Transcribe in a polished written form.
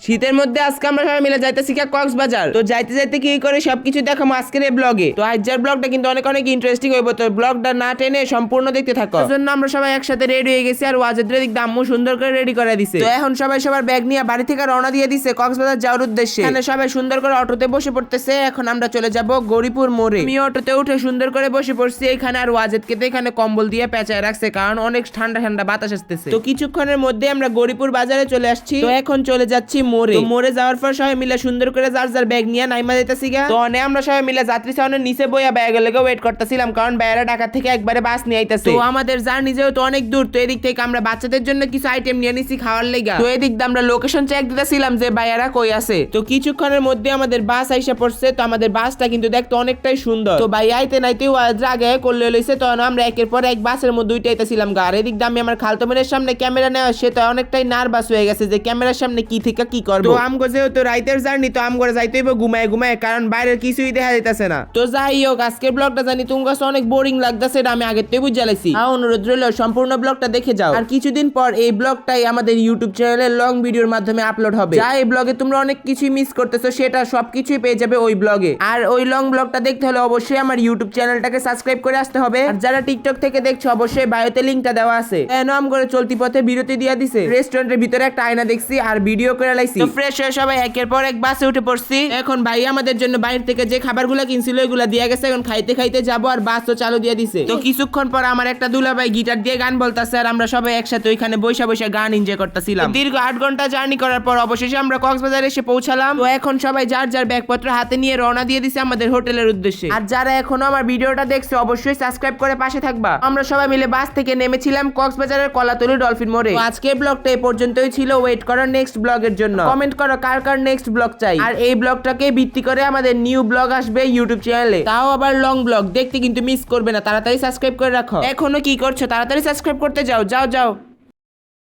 শীতের মধ্যে আজকে আমরা সবাই মিলে যাইতেছি কক্সবাজার। তো যাইতে যাইতে কি করে সবকিছু দেখো আজকের এই ব্লগে। তো আজকের ব্লগটা কিন্তু অনেক অনেক ইন্টারেস্টিং হইব, তো ব্লগটা না টেনে সম্পূর্ণ দেখতে থাকো। তার জন্য আমরা সবাই একসাথে রেডি হয়ে গেছি, আর ওয়াজেদের দিক আম্মু সুন্দর করে রেডি করে দিছে। তো এখন সবাই সবার ব্যাগ নিয়ে বাড়ি থেকে রওনা দিয়ে দিছে কক্সবাজার যাওয়ার উদ্দেশ্যে। এখানে সবাই সুন্দর করে অটোতে বসে পড়তেছে। এখন আমরা চলে যাব গৌরীপুর মোড়ে। আমি অটোতে উঠে সুন্দর করে বসে পড়ছি এখানে, আর ওয়াজেদকে তো এখানে কম্বল দিয়ে পেঁচায় রাখছে, কারণ অনেক ঠান্ডা ঠান্ডা বাতাস আসতেছে। তো কিছুক্ষণের মধ্যে আমরা গৌরীপুর বাজারে চলে আসছি। তো এখন চলে যাচ্ছি মোড়ে। মোড়ে যাওয়ার পর সবাই মিলে সুন্দর করে যার যার ব্যাগ নিয়ে নাইমা যাইতাছি গা। তো আমরা সবাই মিলে যাত্রী সাউনের নিচে বইয়া ব্যাগের লেগে ওয়েট করতেছিলাম, কারণ বাইরে ঢাকা থেকে একবারে বাস নিয়ে আইতাছে। তো আমাদের জার্নি যেহেতু অনেক দূর, তো এদিক থেকে আমরা বাচ্চাদের জন্য কিছু আইটেম নিয়ে নিছি খাওয়ার লেগা। তো এদিক দিয়ে আমরা লোকেশন চেক দিতেছিলাম যে বাইরা কই আছে। তো কিছুক্ষণের মধ্যে আমাদের বাস আইসা পড়ছে। তো আমাদের বাসটা কিন্তু দেখতে অনেকটাই সুন্দর। তো ভাই আইতে নাইতে আগে করলে লইছে। তো আমরা একের পর এক বাসের মধ্যে উঠাইতেছিলাম গা। আর এদিক দিয়ে আমি আমার খালতো বোনের সামনে ক্যামেরা নেওয়া, সে তো অনেকটাই নার্ভাস হয়ে গেছে যে ক্যামেরার সামনে কি থেকে কি করবো। তো আমগো যেহেতু রাইতের জার্নি, তো আমগো যাইতে হইব ঘুমায় ঘুমায়, কারণ বাইরের কিছুই দেখা যাইতেছে না। তো যাই হোক, আজকের ব্লগটা জানি তোমার কাছে অনেক বোরিং লাগতেছে, এটা আমি আগের থেকে বুঝে লাইছি। অনুরোধ রইল সম্পূর্ণ ব্লগটা দেখে যাও। আর কিছুদিন পর এই ব্লগটাই আমাদের ইউটিউব চ্যানেলে লং ভিডিওর মাধ্যমে আপলোড হবে। যা এই ব্লগে তোমরা অনেক কিছুই মিস করতেছো, সেটা সবকিছুই পেয়ে যাবে ওই ব্লগে। আর ওই লং ব্লগটা দেখতে হলে অবশ্যই আমার ইউটিউব চ্যানেলটাকে সাবস্ক্রাইব করে আসতে হবে। আর যারা টিকটক থেকে দেখছো, অবশ্যই বায়োতে লিংকটা দেওয়া আছে। নাম করে চলতি পথে বিরতি দিয়ে দিছে। রেস্টুরেন্টের ভিতরে একটা আয়না দেখছি আর ভিডিও করে লাইছি। তো ফ্রেশ হয়ে সবাই একের পর এক বাসে উঠে পড়ছি। এখন ভাই আমাদের জন্য বাইরে থেকে যে খাবারগুলো কিনছিল ওইগুলা দিয়ে গেছে। এখন খাইতে খাইতে যাবো, আর বাস তো চালু দিয়ে দিছে। তো কিছুক্ষণ পর আমার একটা দুলাভাই গিটার দিয়ে গান বলতাছে, আর আমরা সবাই একসাথে ওইখানে বৈশা বৈশা গান এনজয় করতেছিলাম। দীর্ঘ 8 ঘন্টা জার্নি করার পর অবশেষে আমরা কক্সবাজারে এসে পৌঁছালাম। তো এখন সবাই যার যার ব্যাগপত্র হাতে নিয়ে রওনা দিয়ে দিছে আমাদের হোটেলের উদ্দেশ্যে। আর যারা এখনো আমার ভিডিওটা দেখছে অবশ্যই সাবস্ক্রাইব করে পাশে থাকবা। আমরা সবাই মিলে বাস থেকে নেমেছিলাম কক্সবাজারের কলাতলি ডলফিন মোড়ে। আজকের ব্লগটা এই পর্যন্তই ছিল। ওয়েট করো নেক্সট ব্লগের জন্য। কমেন্ট করো কার কার নেক্সট ব্লগ চাই। আর এই ব্লগটাকে ভিত্তি করে আমাদের নিউ ব্লগ আসবে ইউটিউব চ্যানেলে, তাও আবার লং ব্লগ। দেখতে কিন্তু মিস করবে না, তাড়াতাড়ি সাবস্ক্রাইব করে রাখো। এখনো কি করছো? তাড়াতাড়ি সাবস্ক্রাইব করতে যাও যাও যাও।